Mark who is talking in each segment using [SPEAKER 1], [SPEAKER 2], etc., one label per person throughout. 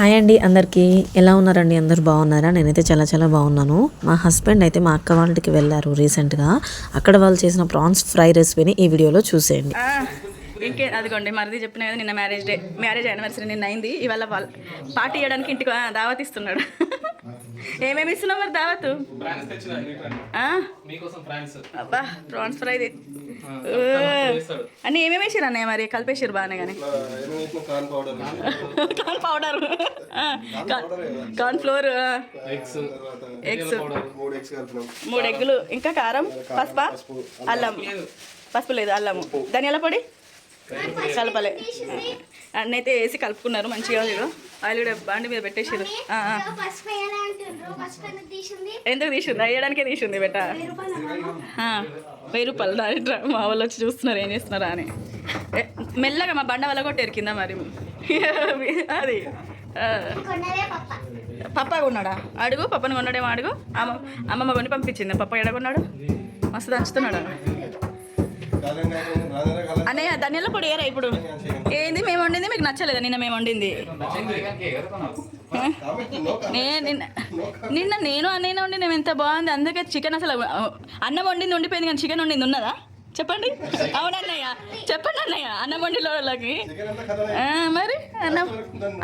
[SPEAKER 1] Hi అండి, అందరికీ ఎలా ఉన్నారండి? అందరూ బాగున్నారా? నేనైతే చాలా చాలా బాగున్నాను. మా హస్బెండ్ అయితే మా అక్క వాళ్ళ ఇంటికి వెళ్ళారు రీసెంట్గా. అక్కడ వాళ్ళు చేసిన ప్రాన్స్ ఫ్రై రెసిపీని ఈ వీడియోలో చూసేయండి.
[SPEAKER 2] ఇంకే అదిగోండి, మరిది చెప్పిన కదా, నిన్న మ్యారేజ్ యానివర్సరీ నిన్న అయింది. ఇవాళ పార్టీ ఇవ్వడానికి ఇంటికి దావత్ ఇస్తున్నాడు. ఏమేమి ఇస్తున్నావు మరి దావత్? అబ్బా, ప్రాన్స్ ఫ్రై అన్నీ ఏమేమి వేసారు అన్నయ్య? మరి కలిపేసారు బాగానే. కానీ corn powder, corn flour, eggs, 3 ఎగ్గులు, ఇంకా కారం, అల్లం, పసుపు లేదు, అల్లము, ధనియాల పొడి కలపలే, అన్నైతే వేసి కలుపుకున్నారు మంచిగా. ఆయిల్ కూడా బండి మీద పెట్టేసారు. ఎందుకు తీసింది? అయ్యడానికే తీసింది బెట్ట. 1000 రూపాయలు. మా వాళ్ళు వచ్చి చూస్తున్నారు ఏం చేస్తున్నారా అని. మెల్లగా మా బండ వల్ల కొట్టేరు కింద. మరి అది పప్ప కొన్నాడా? అడుగు, పప్పని కొన్నాడేమో అడుగు. అమ్మమ్మ కొని పంపించింది. పప్ప ఎడ కొన్నాడు? మస్తు దంచుతున్నాడు అన్నయ్య. ధనియాల పొడి ఏరా ఇప్పుడు? ఏంది మేము వండింది మీకు నచ్చలేదా? నిన్న మేము వండింది నిన్న నేను అన్నయ్య వండి మేము ఎంత బాగుంది. అందుకే చికెన్ అసలు అన్నం వండింది ఉండిపోయింది, కానీ చికెన్ వండింది ఉన్నదా చెప్పండి? అవునన్నయ్య, చెప్పండి అన్నయ్య. అన్నం వండిలో వాళ్ళకి మరి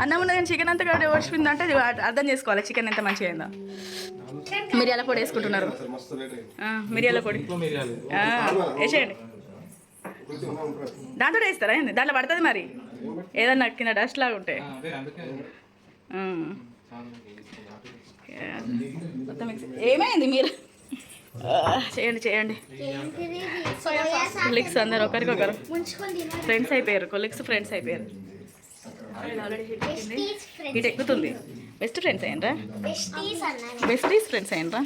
[SPEAKER 2] అన్నం ఉన్నది కానీ చికెన్ అంతా వచ్చింది అంటే అర్థం చేసుకోవాలి చికెన్ ఎంత మంచిగా అయిందో. మిరియాల పొడి వేసుకుంటున్నారు. మిరియాల పొడి వేసేయండి. దాంట్లో వేస్తారా? ఏంది దాంట్లో పడుతుంది మరి? ఏదన్నా కింద డస్ట్ లాగా ఉంటే మొత్తం ఏమైంది? మీరు చేయండి చేయండి. కొలీగ్స్ అందరు ఒకరికొకరు ఫ్రెండ్స్ అయిపోయారు. ఫ్రెండ్స్ అయిపోయారు. ఇటు ఎక్కుతుంది. బెస్ట్ ఫ్రెండ్స్ అయ్యండ్రా? బెస్టీస్ ఫ్రెండ్స్ అయ్యండ్రా?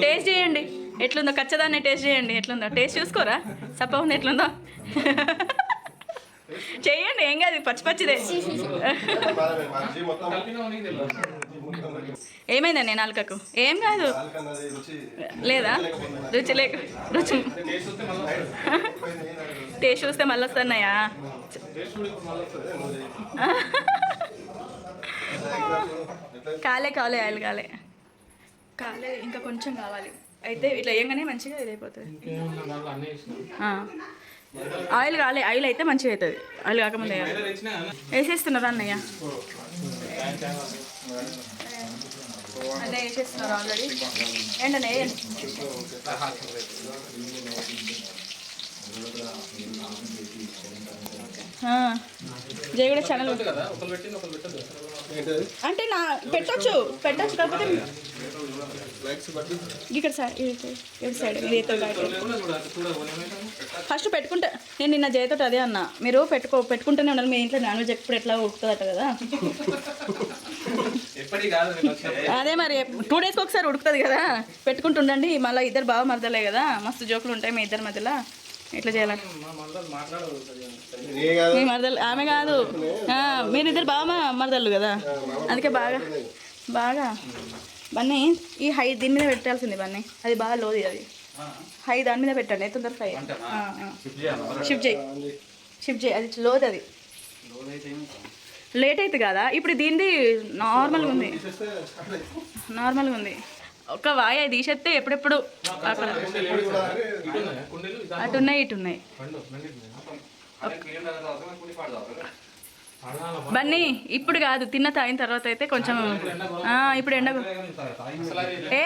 [SPEAKER 2] టేస్ట్ చేయండి ఎట్లుందో. కచ్చదాన్ని టేస్ట్ చేయండి ఎట్లుందో. టేస్ట్ చూసుకోరా సప్ప ఉంది ఎట్లుందో. చెయ్యండి, ఏం కాదు, పచ్చిదే. ఏమైందండి నాలుకకు? ఏం కాదు. లేదా రుచి టేస్ట్ చూస్తే మళ్ళీ వస్తున్నాయా? కాలే ఆయిల్ కాలే ఇంకా కొంచెం కావాలి. అయితే ఇట్లా వేయగానే మంచిగా ఇది అయిపోతుంది. ఆయిల్ అయితే మంచిగా అవుతుంది. ఆయిల్ కాకముందే వేసేస్తున్నారు అన్నయ్య వేసేస్తున్నారు ఆల్రెడీ. ఏంటనే జై కూడా ఛానల్ అంటే పెట్టచ్చు కాకపోతే ఇక్కడ సైడ్ ఫస్ట్ పెట్టుకుంటా. నేను నిన్న జయతో అదే అన్నా, మీరు పెట్టుకుంటూనే ఉండాలి. మీ ఇంట్లో నాన్ వెజ్ ఎప్పుడు ఎట్లా ఉడుకుతుందట కదా. అదే మరి 2 డేస్కి ఒకసారి ఉడుకుతుంది కదా, పెట్టుకుంటుండండి. మళ్ళీ ఇద్దరు బాగా మరదలే కదా, మస్తు జోకులు ఉంటాయి మీ ఇద్దరి మధ్యలో. ఎట్లా చేయాలని మీ మరదలు ఆమె కాదు, మీరిద్దరు బాగా మరదళ్ళు కదా, అందుకే బాగా బన్నీ ఈ హై దీని మీద పెట్టాల్సింది. బన్నీ అది బాగా లోది, అది హై దాని మీద పెట్టండి. తొందర ఫ్రై షిఫ్ట్ చేయి. అది లోది, అది లేట్ అవుతుంది కదా. ఇప్పుడు దీనిది నార్మల్గా ఉంది. ఒక వాయి తీసేస్తే ఎప్పుడెప్పుడు అక్కడ అటున్నాయి ఇటున్నాయి. బన్నీ ఇప్పుడు కాదు, తాగిన తర్వాత అయితే కొంచెం. ఇప్పుడు ఎండకు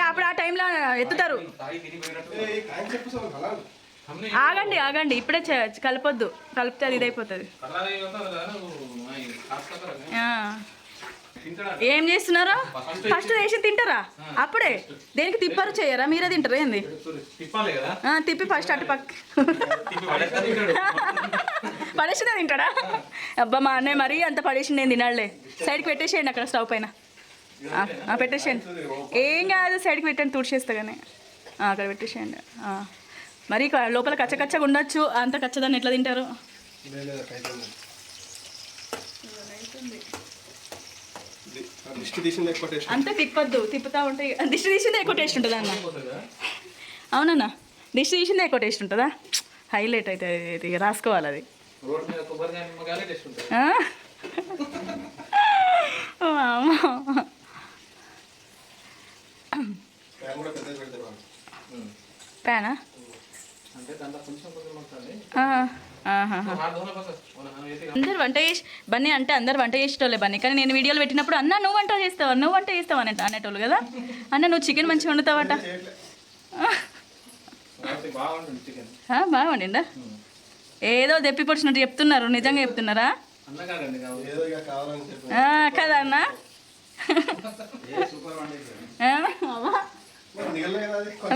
[SPEAKER 2] అప్పుడు ఆ టైంలో ఎత్తుతారు. ఆగండి ఇప్పుడే కలపొద్దు. కలిపితే అది ఇదైపోతుంది. ఏం చేస్తున్నారా? ఫస్ట్ వేసి తింటారా? అప్పుడే దేనికి తిప్పారు? చేయరా? మీరే తింటారా? ఏంది తిప్పి ఫస్ట్ అటు పక్క పడేసిందే తింటాడా? అబ్బా, మా అన్నయ్య మరీ అంత పడేసింది నేను తినాలే. సైడ్కి పెట్టేసేయండి, అక్కడ స్టవ్ పైన పెట్టేసేయండి. ఏం కాదు, సైడ్కి పెట్టండి, తుడిచేస్తా కానీ అక్కడ పెట్టేసేయండి. మరి లోపల కచ్చగా ఉండొచ్చు. అంత కచ్చదాన్ని ఎట్లా తింటారు? అంతా తిప్పొద్దు, తిప్పుతా ఉంటే దిష్టి తీసిందే ఎక్కువ టేస్ట్ ఉంటుందా అన్న? అవునన్నా, దిష్టి తీసిందే ఎక్కువ టేస్ట్ ఉంటుందా? హైలైట్ అయితే రాసుకోవాలి అది.
[SPEAKER 3] రోడ్ మీద కొబ్బరికాయ నిమ్మకాయలే టేస్ట్ ఉంటుంది.
[SPEAKER 2] ఆ? వామ్మో. ప్యానా
[SPEAKER 3] అంటే దాంట్లో కొంచెం ఉంటుంది.
[SPEAKER 2] అందరు వంట చేసి బన్నీ అంటే అందరు వంట చేసేటోళ్ళే బన్నీ, కానీ నేను వీడియోలు పెట్టినప్పుడు అన్న నువ్వు వంట చేస్తావు అనేటోళ్ళు కదా. అన్న నువ్వు చికెన్ మంచిగా వండుతావట.
[SPEAKER 3] బాగుంటుంది చికెన్.
[SPEAKER 2] బాగా వండిందా? ఏదో దెప్పి పొడిచినట్టు చెప్తున్నారు, నిజంగా చెప్తున్నారా? కదా అన్న.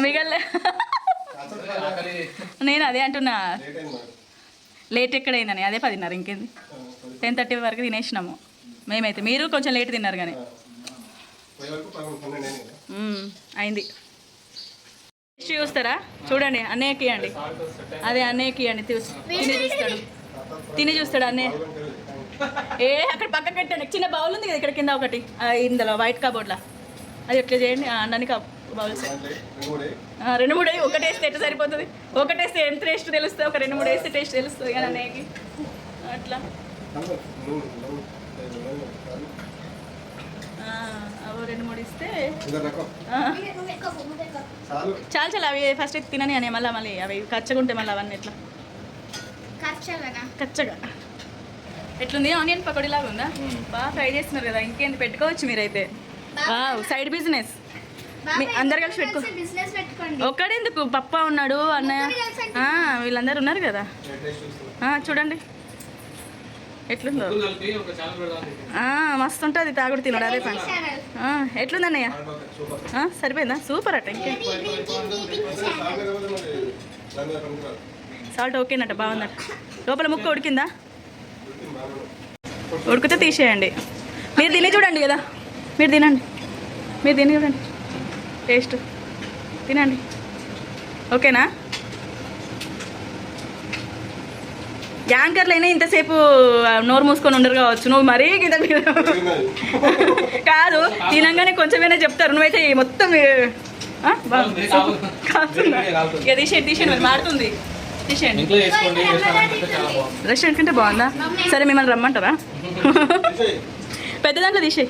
[SPEAKER 2] మిగల్లే. నేను అదే అంటున్నా, లేట్ ఎక్కడైందని. అదే 10:30, ఇంకేంది 10:30 వరకు తినేసినాము మేమైతే. మీరు కొంచెం లేట్ తిన్నారు కానీ అయింది. టేస్ట్ చూస్తారా? చూడండి, అన్నయ్యకి ఇవ్వండి. అదే అన్నయ్యకి ఇవ్వండి, తిని చూస్తాడు అన్నయ్య. అక్కడ పక్కకి పెట్టండి, చిన్న బౌల్ ఉంది కదా ఇక్కడ కింద ఒకటి, ఇందులో వైట్ కబోర్డ్లో. అది ఎట్లా చేయండి, అన్నానికి బౌల్స్ 2-3 ఒకటేస్తే ఎట్లా సరిపోతుంది? ఒకటేస్తే ఎంత టేస్ట్ తెలుస్తుంది, ఒక 2-3 వేస్తే టేస్ట్ తెలుస్తుంది కానీ అన్నయ్యకి. అట్లా 2-3 ఇస్తే చాలు. అవి ఫస్ట్ తినని అని మళ్ళీ అవి కచ్చగుంటే మళ్ళీ అవన్నీ ఎట్లా కచ్చగా. ఎట్లుంది? ఆనియన్ పకోడీ లాగా ఉందా? బాగా ఫ్రై చేస్తున్నారు కదా, ఇంకేంది పెట్టుకోవచ్చు మీరైతే. సైడ్ బిజినెస్ అందరు కలిసి పెట్టుకోండి. ఒక్కడెందుకు, పప్ప ఉన్నాడు, అన్నయ్య, వీళ్ళందరూ ఉన్నారు కదా. చూడండి ఎట్లుందో, మస్తు ఉంటుంది తాగుడు తినడు. అదే పని. ఎట్లుంది అన్నయ్య? సరిపోయిందా? సూపర్ అట. ఇంకే సాల్ట్ ఓకేనట, బాగుందట. లోపల ముక్క ఉడికిందా? ఉడికితే తీసేయండి. మీరు తిని చూడండి కదా, మీరు తిని చూడండి టేస్ట్, తినండి. ఓకేనా? యాంకర్లు అయినా ఇంతసేపు నోరు మూసుకొని ఉండరు కావచ్చు, నువ్వు మరీ కింద కాదు, తినంగానే కొంచెమైనా చెప్తారు, నువ్వైతే మొత్తం ఇక తీసేయండి. మరి మారుతుంది, తీసేయండి. రెస్టారెంట్ కంటే బాగుందా? సరే మిమ్మల్ని రమ్మంటారా? పెద్ద దాంట్లో తీసేయి,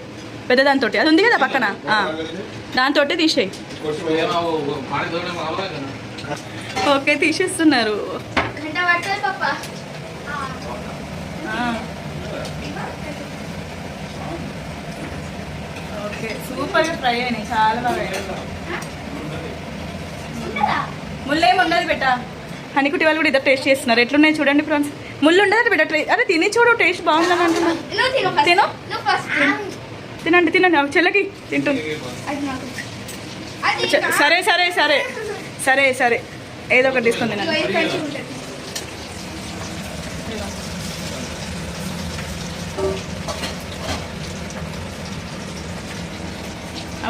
[SPEAKER 2] పెద్ద దాంతో అది ఉంది కదా పక్కన, దాంతో తీసేయి. ఓకే, తీసేస్తున్నారు. ఓకే, సూపర్గా ఫ్రై అయినాయి, చాలా బాగా అయినాయి. ముళ్ళేమి ఉండదు బెట్ట. హనీకుట్టి వాళ్ళు కూడా ఇద్దరు టేస్ట్ చేస్తున్నారు. ఎట్లున్నాయి చూడండి ఫ్రెండ్స్. ముళ్ళు ఉండదు బెట్ట. అరే తిని చూడు, టేస్ట్ బాగుందని అంటున్నా. తినండి చెల్లకి తింటుంది. సరే ఏదో ఒకటి తీసుకొని తినండి.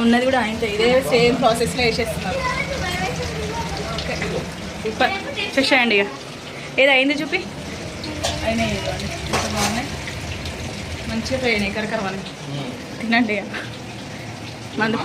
[SPEAKER 2] ఉన్నది కూడా ఆయనతో ఇదే సేమ్ ప్రాసెస్లో వేసేస్తున్నారు. ఓకే, చూసేయండి ఇక ఏదో అయింది చూపి. అయినాయి, ఎంత బాగున్నాయి, మంచిగా ఫ్రై అయినాయి, కరకరమని. తినండి ఇక మందు.